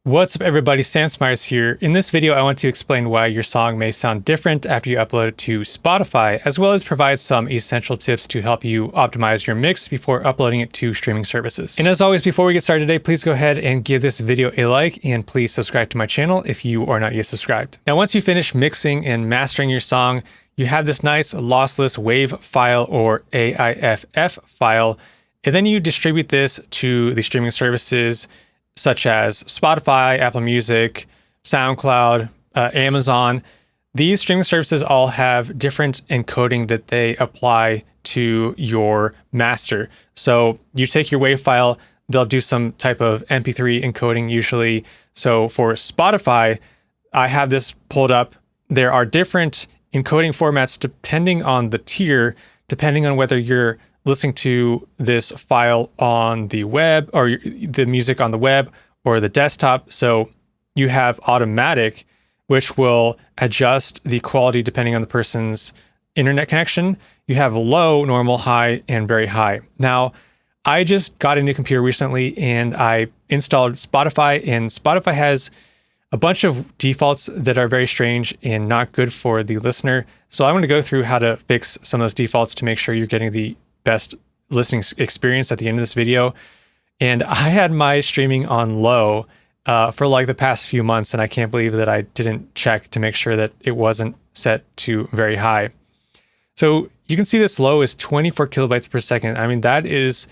What's up everybody, Sam Smyers here. In this video, I want to explain why your song may sound different after you upload it to Spotify, as well as provide some essential tips to help you optimize your mix before uploading it to streaming services. And as always, before we get started today, please go ahead and give this video a like, and please subscribe to my channel if you are not yet subscribed. Now, once you finish mixing and mastering your song, you have this nice lossless WAV file or AIFF file, and then you distribute this to the streaming services such as Spotify, Apple Music, SoundCloud, Amazon. These streaming services all have different encoding that they apply to your master. So you take your WAV file, they'll do some type of MP3 encoding usually. So for Spotify, I have this pulled up. There are different encoding formats depending on the tier, depending on whether you're listening to this file on the web or the music on the web or the desktop. So you have automatic, which will adjust the quality depending on the person's internet connection. You have low, normal, high, and very high. Now, I just got a new computer recently and I installed Spotify, and Spotify has a bunch of defaults that are very strange and not good for the listener. So I'm going to go through how to fix some of those defaults to make sure you're getting the best listening experience at the end of this video. And I had my streaming on low for like the past few months, and I can't believe that I didn't check to make sure that it wasn't set to very high. So you can see this low is 24 kilobytes per second. I mean, that is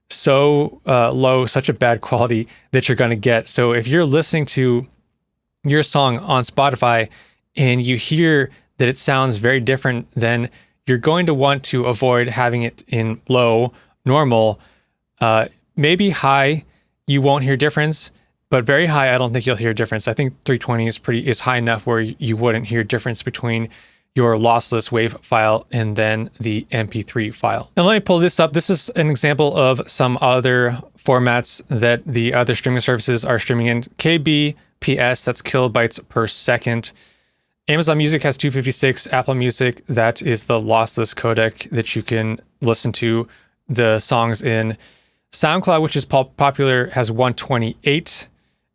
so low, such a bad quality that you're going to get. So if you're listening to your song on Spotify and you hear that it sounds very different, then you're going to want to avoid having it in low, normal, maybe high. You won't hear difference, but very high, I don't think you'll hear difference. I think 320 is high enough where you wouldn't hear difference between your lossless WAV file and then the MP3 file. Now let me pull this up. This is an example of some other formats that the other streaming services are streaming in. kbps, that's kilobytes per second. Amazon Music has 256, Apple Music, that is the lossless codec that you can listen to the songs in. SoundCloud, which is popular, has 128,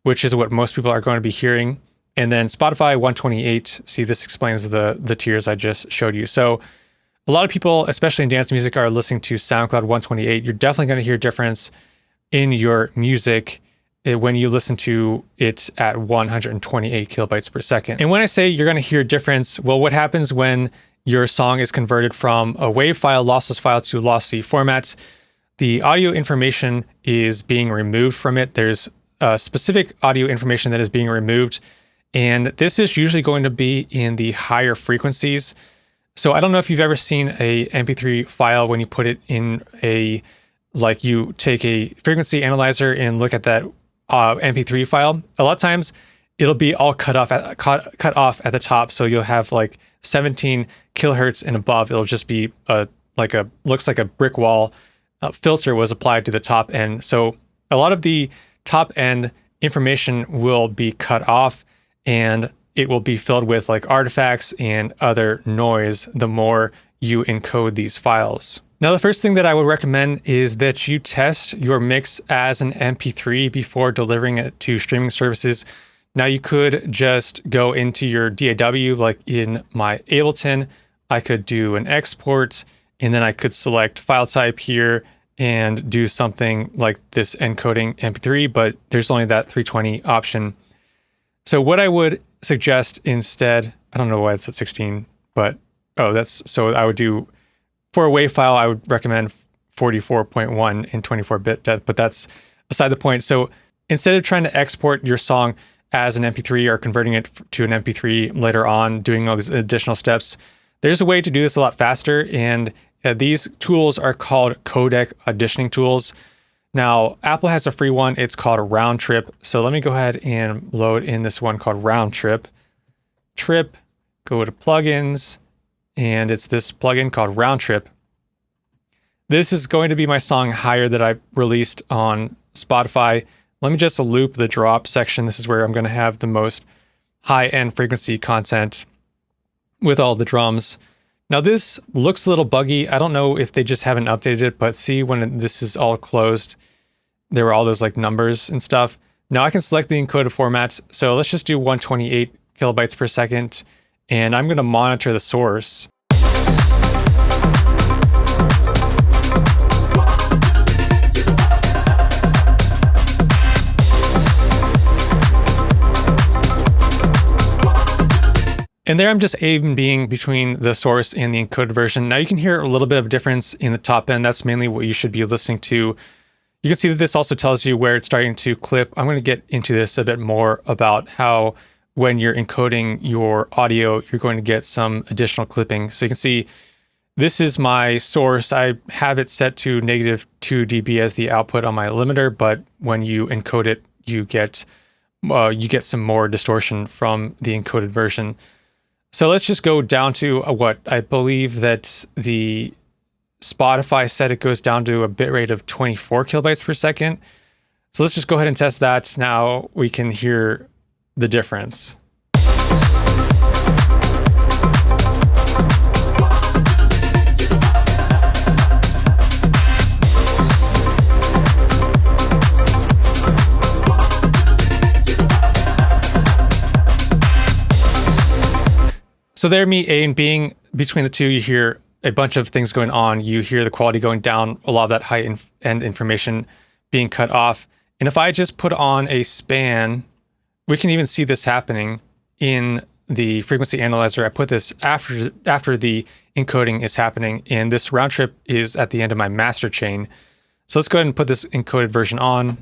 which is what most people are going to be hearing. And then Spotify, 128. See, this explains the tiers I just showed you. So a lot of people, especially in dance music, are listening to SoundCloud 128. You're definitely going to hear a difference in your music when you listen to it at 128 kilobytes per second. And when I say you're going to hear a difference, well, what happens when your song is converted from a WAV file, lossless file, to lossy format? The audio information is being removed from it. There's specific audio information that is being removed, and this is usually going to be in the higher frequencies. So I don't know if you've ever seen a MP3 file when you put it in like you take a frequency analyzer and look at that MP3 file. A lot of times it'll be all cut off at the top. So you'll have like 17 kilohertz and above. It'll just be looks like a brick wall. Filter was applied to the top end. So a lot of the top end information will be cut off, and it will be filled with like artifacts and other noise the more you encode these files. Now, the first thing that I would recommend is that you test your mix as an MP3 before delivering it to streaming services. Now, you could just go into your DAW, like in my Ableton, I could do an export, and then I could select file type here and do something like this encoding MP3, but there's only that 320 option. So what I would suggest instead, I don't know why it's at 16, but so I would do, for a WAV file, I would recommend 44.1 in 24-bit depth, but that's beside the point. So instead of trying to export your song as an MP3 or converting it to an MP3 later on, doing all these additional steps, there's a way to do this a lot faster, and these tools are called Codec auditioning tools. Now, Apple has a free one. It's called RoundTrip. So let me go ahead and load in this one called RoundTrip. Go to plugins, and it's this plugin called RoundTrip. This is going to be my song Higher that I released on Spotify. Let me just loop the drop section. This is where I'm going to have the most high-end frequency content with all the drums. Now this looks a little buggy. I don't know if they just haven't updated it, but see when this is all closed, there were all those like numbers and stuff. Now I can select the encoded format. So let's just do 128 kilobytes per second. And I'm going to monitor the source. And there I'm just A/Bing between the source and the encoded version. Now you can hear a little bit of difference in the top end. That's mainly what you should be listening to. You can see that this also tells you where it's starting to clip. I'm going to get into this a bit more about how when you're encoding your audio, you're going to get some additional clipping. So you can see this is my source. I have it set to -2 dB as the output on my limiter, but when you encode it, you get some more distortion from the encoded version. So let's just go down to what I believe that the Spotify said it goes down to a bitrate of 24 kilobytes per second. So let's just go ahead and test that. Now we can hear the difference. So there, me A and Bing, between the two, you hear a bunch of things going on. You hear the quality going down, a lot of that high-end information being cut off. And if I just put on a span, we can even see this happening in the frequency analyzer. I put this after the encoding is happening, and this round trip is at the end of my master chain. So let's go ahead and put this encoded version on.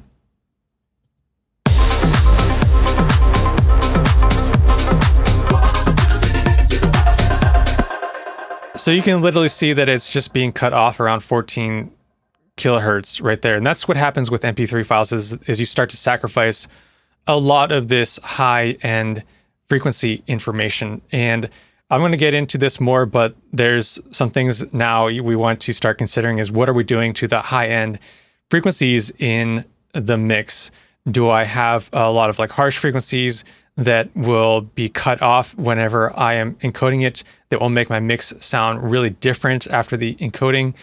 So you can literally see that it's just being cut off around 14 kilohertz right there. And that's what happens with MP3 files is you start to sacrifice a lot of this high-end frequency information. And I'm going to get into this more, but there's some things now we want to start considering is what are we doing to the high-end frequencies in the mix? Do I have a lot of like harsh frequencies that will be cut off whenever I am encoding it, that will make my mix sound really different after the encoding?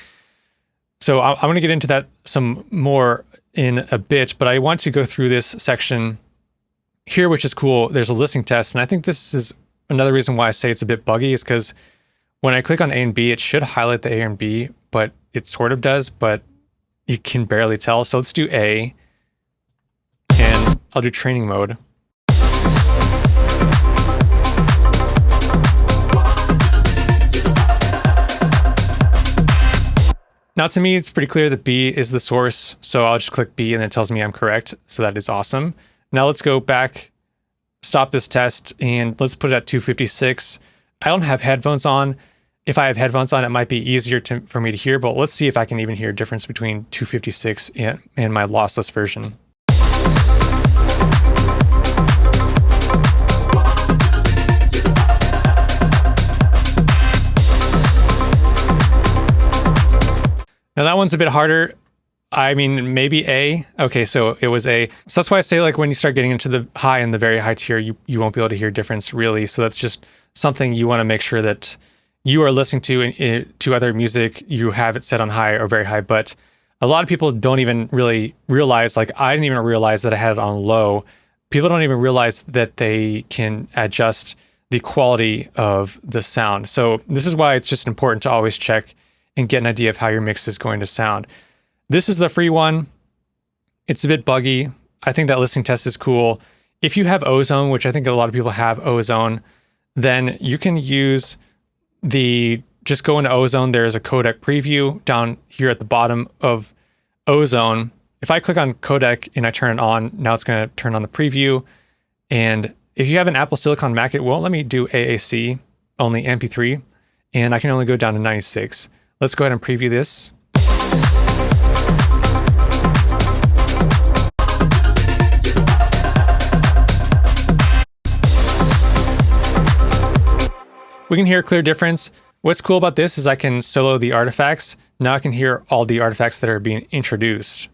So I'm going to get into that some more in a bit, but I want to go through this section here, which is cool. There's a listening test, and I think this is another reason why I say it's a bit buggy, is because when I click on A and B, it should highlight the A and B, but it sort of does, but you can barely tell. So let's do A, and I'll do training mode. Now, to me, it's pretty clear that B is the source, so I'll just click B and it tells me I'm correct, so that is awesome. Now let's go back, stop this test, and let's put it at 256. I don't have headphones on. If I have headphones on, it might be easier for me to hear, but let's see if I can even hear a difference between 256 and my lossless version. Now that one's a bit harder. I mean, maybe A. Okay, so it was A. So that's why I say, like, when you start getting into the high and the very high tier, you won't be able to hear difference really. So that's just something you want to make sure that you are listening to other music, you have it set on high or very high. But a lot of people don't even really realize, like I didn't even realize that I had it on low. People don't even realize that they can adjust the quality of the sound. So this is why it's just important to always check and get an idea of how your mix is going to sound. This is the free one. It's a bit buggy. I think that listening test is cool. If you have Ozone, which I think a lot of people have Ozone, then you can use just go into Ozone. There's a Codec preview down here at the bottom of Ozone. If I click on Codec and I turn it on, now it's going to turn on the preview. And if you have an Apple Silicon Mac, it won't let me do AAC, only MP3, and I can only go down to 96. Let's go ahead and preview this. We can hear a clear difference. What's cool about this is I can solo the artifacts. Now I can hear all the artifacts that are being introduced.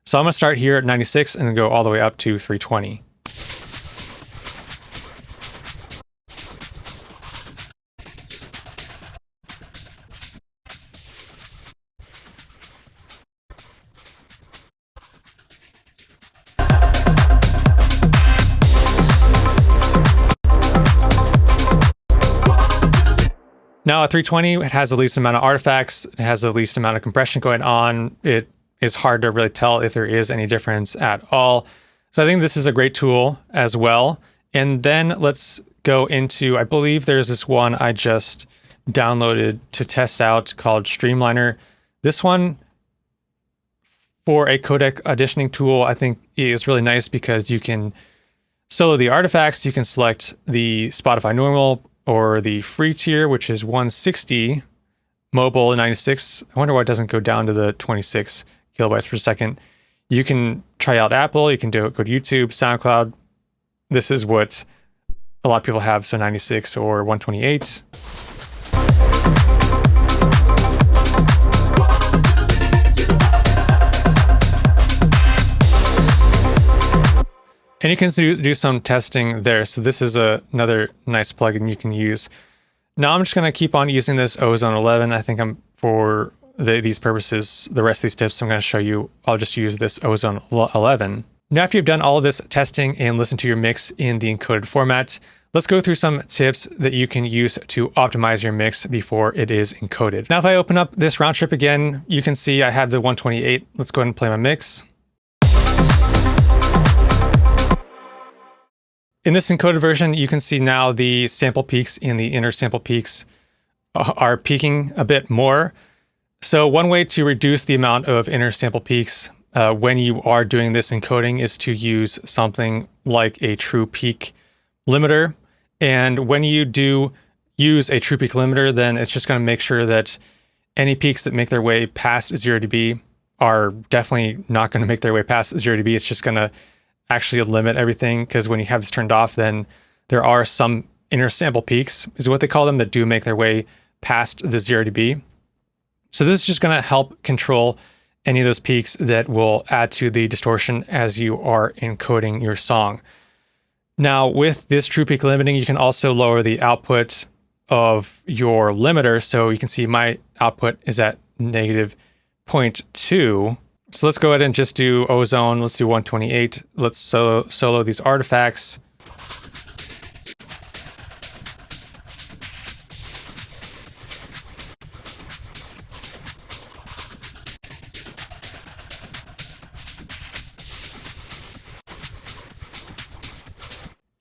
So I'm going to start here at 96 and then go all the way up to 320. Now at 320, it has the least amount of artifacts. It has the least amount of compression going on. It is hard to really tell if there is any difference at all. So I think this is a great tool as well. And then let's go into, I believe there's this one I just downloaded to test out called Streamliner. This one for a codec auditioning tool, I think is really nice because you can solo the artifacts. You can select the Spotify normal or the free tier, which is 160, mobile 96. I wonder why it doesn't go down to the 26 kilobytes per second. You can try out Apple. You can go to YouTube, SoundCloud. This is what a lot of people have, so 96 or 128. And you can do some testing there. So this is another nice plugin you can use. Now I'm just going to keep on using this Ozone 11. I think for these purposes, the rest of these tips I'm going to show you, I'll just use this Ozone 11. Now, after you've done all of this testing and listened to your mix in the encoded format, let's go through some tips that you can use to optimize your mix before it is encoded. Now, if I open up this RoundTrip again, you can see I have the 128. Let's go ahead and play my mix. In this encoded version, you can see now the sample peaks and the inner sample peaks are peaking a bit more. So one way to reduce the amount of inner sample peaks when you are doing this encoding is to use something like a true peak limiter. And when you do use a true peak limiter, then it's just going to make sure that any peaks that make their way past 0 dB are definitely not going to make their way past 0 dB. It's just going to actually limit everything, because when you have this turned off, then there are some inner sample peaks, is what they call them, that do make their way past the 0 dB. So this is just going to help control any of those peaks that will add to the distortion as you are encoding your song. Now, with this true peak limiting, you can also lower the output of your limiter. So you can see my output is at negative 0.2. So let's go ahead and just do Ozone. Let's do 128. Let's solo these artifacts.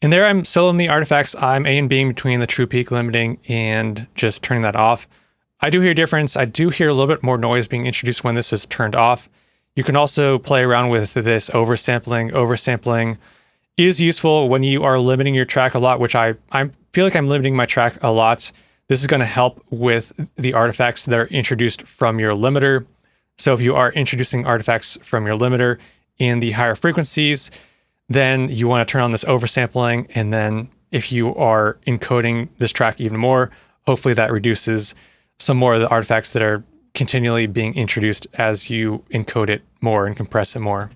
And there I'm soloing the artifacts. I'm A and Bing between the true peak limiting and just turning that off. I do hear a difference. I do hear a little bit more noise being introduced when this is turned off. You can also play around with this oversampling. Oversampling is useful when you are limiting your track a lot, which I feel like I'm limiting my track a lot. This is going to help with the artifacts that are introduced from your limiter. So if you are introducing artifacts from your limiter in the higher frequencies, then you want to turn on this oversampling. And then if you are encoding this track even more, hopefully that reduces some more of the artifacts that are continually being introduced as you encode it more and compress it more.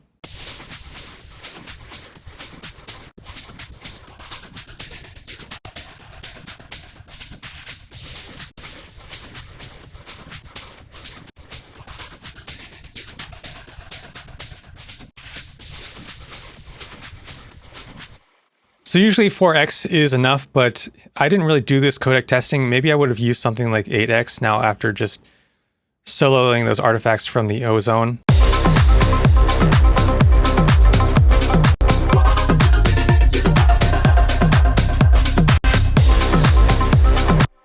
So usually 4x is enough, but I didn't really do this codec testing. Maybe I would have used something like 8x now after just soloing those artifacts from the Ozone.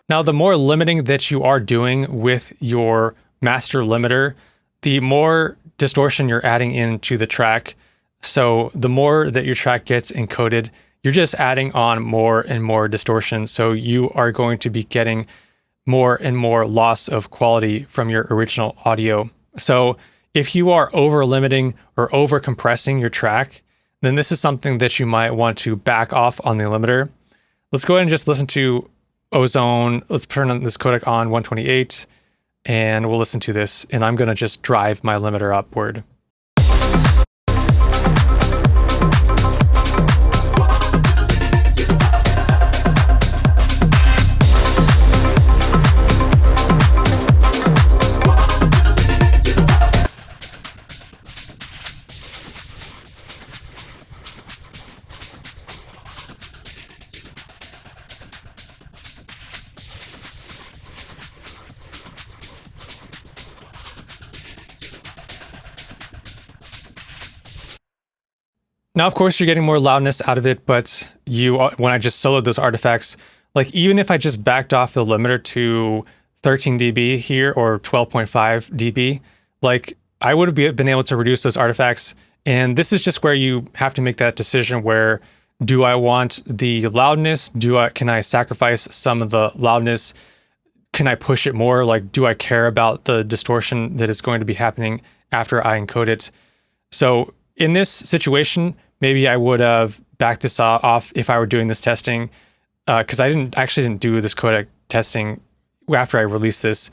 Now, the more limiting that you are doing with your master limiter, the more distortion you're adding into the track. So the more that your track gets encoded, you're just adding on more and more distortion. So you are going to be getting more and more loss of quality from your original audio. So if you are over limiting or over compressing your track, then this is something that you might want to back off on the limiter. Let's go ahead and just listen to Ozone. Let's turn on this codec on 128 and we'll listen to this. And I'm going to just drive my limiter upward. Now, of course, you're getting more loudness out of it, but when I just soloed those artifacts, like even if I just backed off the limiter to 13 dB here or 12.5 dB, like I would have been able to reduce those artifacts. And this is just where you have to make that decision where, do I want the loudness? Can I sacrifice some of the loudness? Can I push it more? Like, do I care about the distortion that is going to be happening after I encode it? So in this situation, maybe I would have backed this off if I were doing this testing, because I didn't do this codec testing after I released this.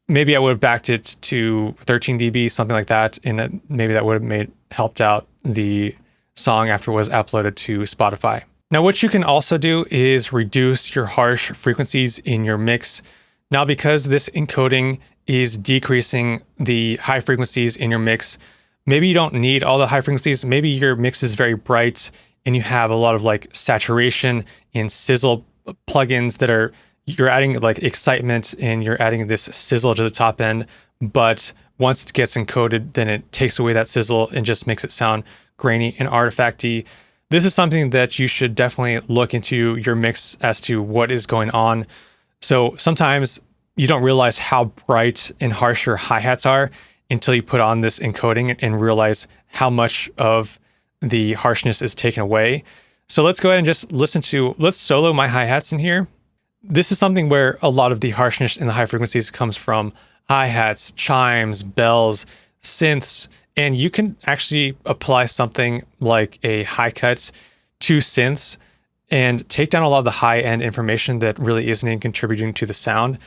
Maybe I would have backed it to 13 dB, something like that, and maybe that would have helped out the song after it was uploaded to Spotify. Now, what you can also do is reduce your harsh frequencies in your mix. Now, because this encoding is decreasing the high frequencies in your mix, maybe you don't need all the high frequencies. Maybe your mix is very bright and you have a lot of like saturation and sizzle plugins that you're adding like excitement and you're adding this sizzle to the top end. But once it gets encoded, then it takes away that sizzle and just makes it sound grainy and artifacty. This is something that you should definitely look into your mix as to what is going on. So sometimes you don't realize how bright and harsh your hi-hats are until you put on this encoding and realize how much of the harshness is taken away. So let's go ahead and just let's solo my hi-hats in here. This is something where a lot of the harshness in the high frequencies comes from hi-hats, chimes, bells, synths, and you can actually apply something like a high cut to synths and take down a lot of the high-end information that really isn't even contributing to the sound.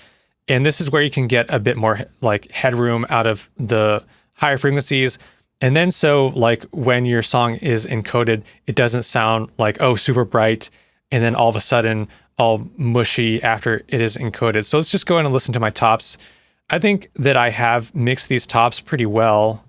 And this is where you can get a bit more like headroom out of the higher frequencies. And then so like when your song is encoded, it doesn't sound like, oh, super bright, and then all of a sudden all mushy after it is encoded. So let's just go ahead and listen to my tops. I think that I have mixed these tops pretty well.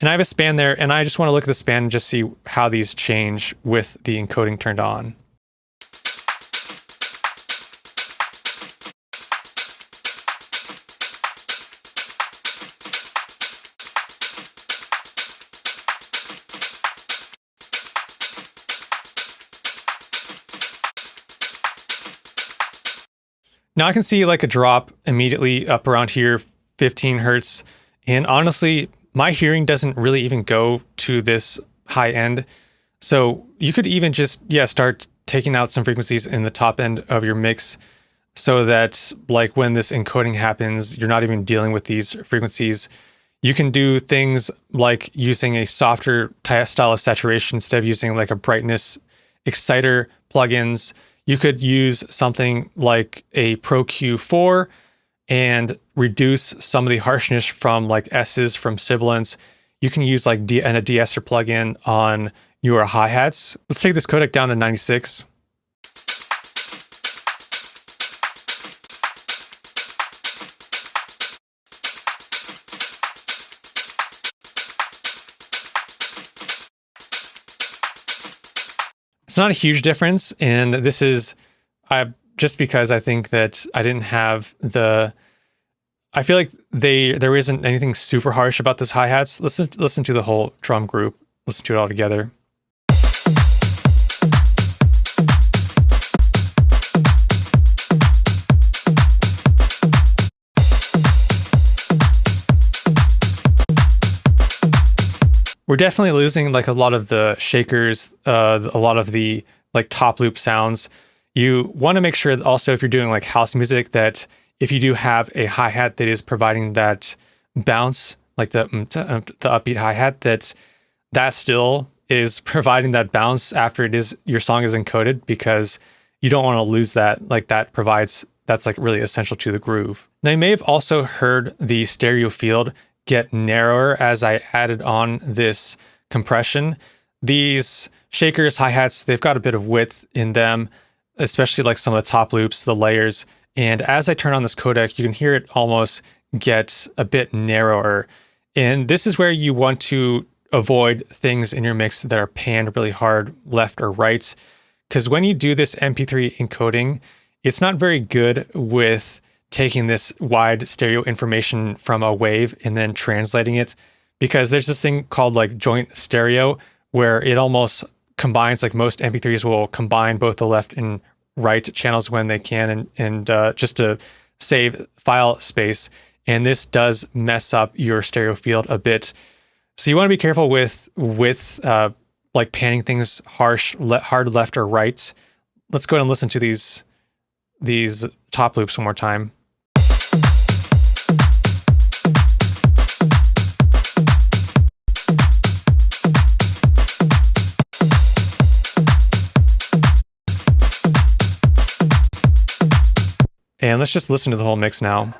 And I have a span there, and I just want to look at the span and just see how these change with the encoding turned on. Now I can see like a drop immediately up around here, 15 hertz. And honestly, my hearing doesn't really even go to this high end. So you could even just, start taking out some frequencies in the top end of your mix so that like when this encoding happens, you're not even dealing with these frequencies. You can do things like using a softer style of saturation instead of using like a brightness exciter plugins. You could use something like a Pro Q4 and reduce some of the harshness from like S's from sibilants. You can use like a de-esser plugin on your hi-hats. Let's take this codec down to 96. It's not a huge difference, and this is just because I think that I didn't have I feel like there isn't anything super harsh about this hi-hats. Listen to the whole drum group. Listen to it all together. We're definitely losing like a lot of the shakers, a lot of the like top loop sounds. You want to make sure that also if you're doing like house music that if you do have a hi-hat that is providing that bounce, like the upbeat hi-hat, that still is providing that bounce after your song is encoded, because you don't want to lose that. Like that's like really essential to the groove. Now you may have also heard the stereo field get narrower as I added on this compression. These shakers, hi-hats, they've got a bit of width in them, especially like some of the top loops, the layers. And as I turn on this codec, you can hear it almost get a bit narrower. And this is where you want to avoid things in your mix that are panned really hard left or right, because when you do this MP3 encoding, it's not very good with taking this wide stereo information from a wave and then translating it, because there's this thing called like joint stereo where it almost combines, like most MP3s will combine both the left and right channels when they can, and just to save file space. And this does mess up your stereo field a bit. So you want to be careful with like panning things hard left or right. Let's go ahead and listen to these top loops one more time. And let's just listen to the whole mix now.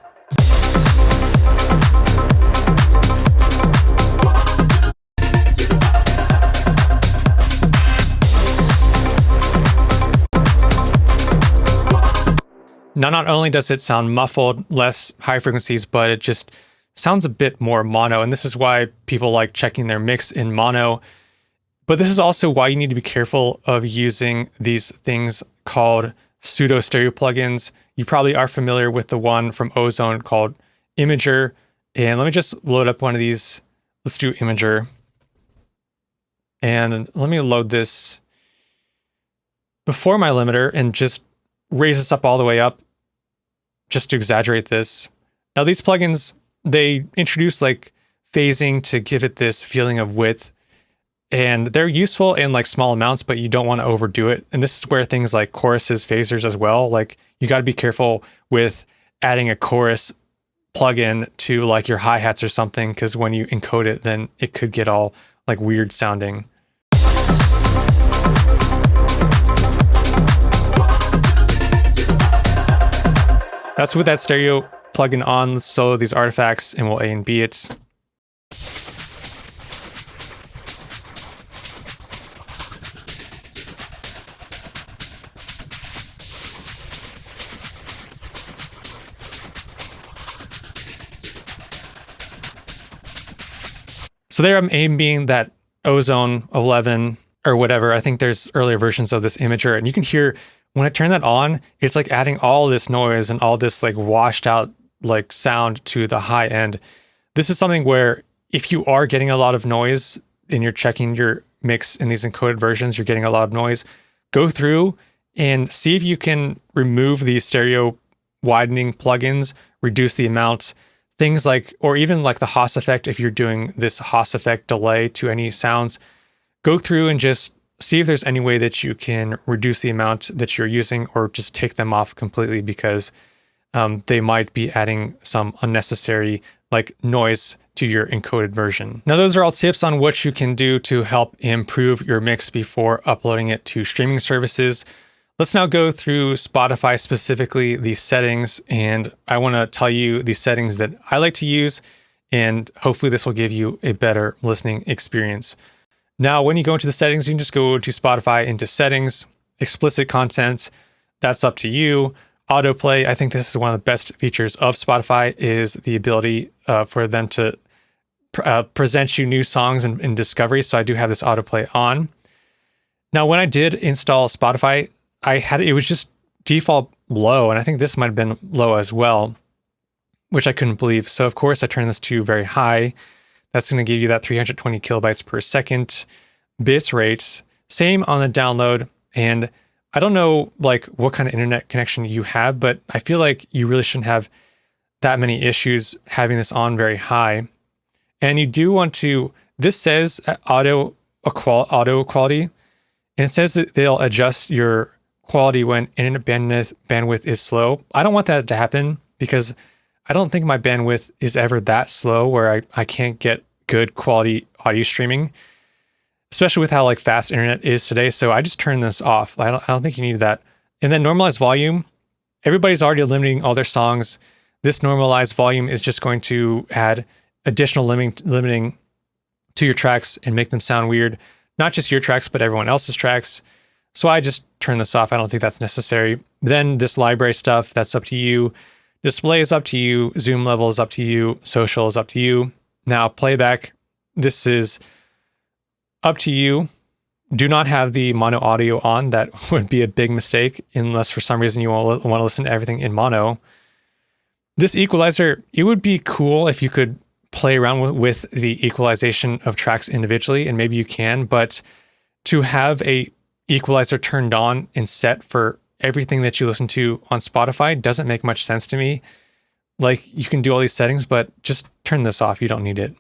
Now, not only does it sound muffled, less high frequencies, but it just sounds a bit more mono. And this is why people like checking their mix in mono. But this is also why you need to be careful of using these things called pseudo-stereo plugins. You probably are familiar with the one from Ozone called Imager. And let me just load up one of these. Let's do Imager. And let me load this before my limiter and just raise this up all the way up just to exaggerate this. Now these plugins, they introduce like phasing to give it this feeling of width, and they're useful in like small amounts, but you don't want to overdo it. And this is where things like choruses, phasers as well, like you got to be careful with adding a chorus plugin to like your hi-hats or something, because when you encode it, then it could get all like weird sounding. That's with that stereo plugin on. Let's solo these artifacts and we'll A and B it. So there I'm A and Bing that Ozone 11 or whatever. I think there's earlier versions of this Imager, and you can hear when I turn that on, it's like adding all this noise and all this like washed out like sound to the high end. This is something where if you are getting a lot of noise and you're checking your mix in these encoded versions, you're getting a lot of noise, go through and see if you can remove these stereo widening plugins, reduce the amount, things like, or even like the Haas effect. If you're doing this Haas effect delay to any sounds, go through and just see if there's any way that you can reduce the amount that you're using, or just take them off completely, because they might be adding some unnecessary like noise to your encoded version. Now, those are all tips on what you can do to help improve your mix before uploading it to streaming services. Let's now go through Spotify, specifically the settings, and I want to tell you the settings that I like to use, and hopefully this will give you a better listening experience. Now, when you go into the settings, you can just go to Spotify into settings, explicit content, that's up to you. Autoplay, I think this is one of the best features of Spotify, is the ability for them to present you new songs in discovery. So I do have this autoplay on. Now, when I did install Spotify, it was just default low, and I think this might have been low as well, which I couldn't believe. So of course I turned this to very high. That's going to give you that 320 kilobytes per second bit rate. Same on the download. And I don't know like what kind of internet connection you have, but I feel like you really shouldn't have that many issues having this on very high. And you do want to, this says auto quality, and it says that they'll adjust your quality when internet bandwidth is slow. I don't want that to happen, because I don't think my bandwidth is ever that slow where I can't get good quality audio streaming, especially with how like fast internet is today. So I just turned this off. I don't think you need that. And then normalized volume. Everybody's already limiting all their songs. This normalized volume is just going to add additional limiting to your tracks and make them sound weird. Not just your tracks, but everyone else's tracks. So I just turned this off. I don't think that's necessary. Then this library stuff, that's up to you. Display is up to you. Zoom level is up to you. Social is up to you. Now playback, this is up to you. Do not have the mono audio on. That would be a big mistake unless for some reason you want to listen to everything in mono. This equalizer, it would be cool if you could play around with the equalization of tracks individually, and maybe you can, but to have a equalizer turned on and set for everything that you listen to on Spotify doesn't make much sense to me. Like, you can do all these settings, but just turn this off. You don't need it.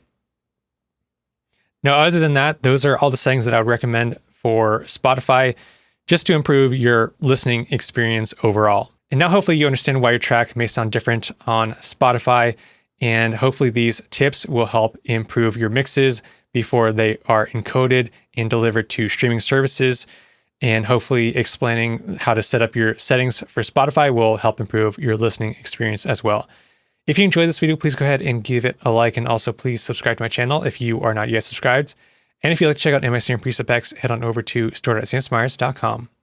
Now, other than that, those are all the settings that I would recommend for Spotify just to improve your listening experience overall. And now hopefully you understand why your track may sound different on Spotify, and hopefully these tips will help improve your mixes before they are encoded and delivered to streaming services. And hopefully explaining how to set up your settings for Spotify will help improve your listening experience as well. If you enjoyed this video, please go ahead and give it a like, and also please subscribe to my channel if you are not yet subscribed. And if you'd like to check out MIC and preset packs, head on over to store.smyers.com.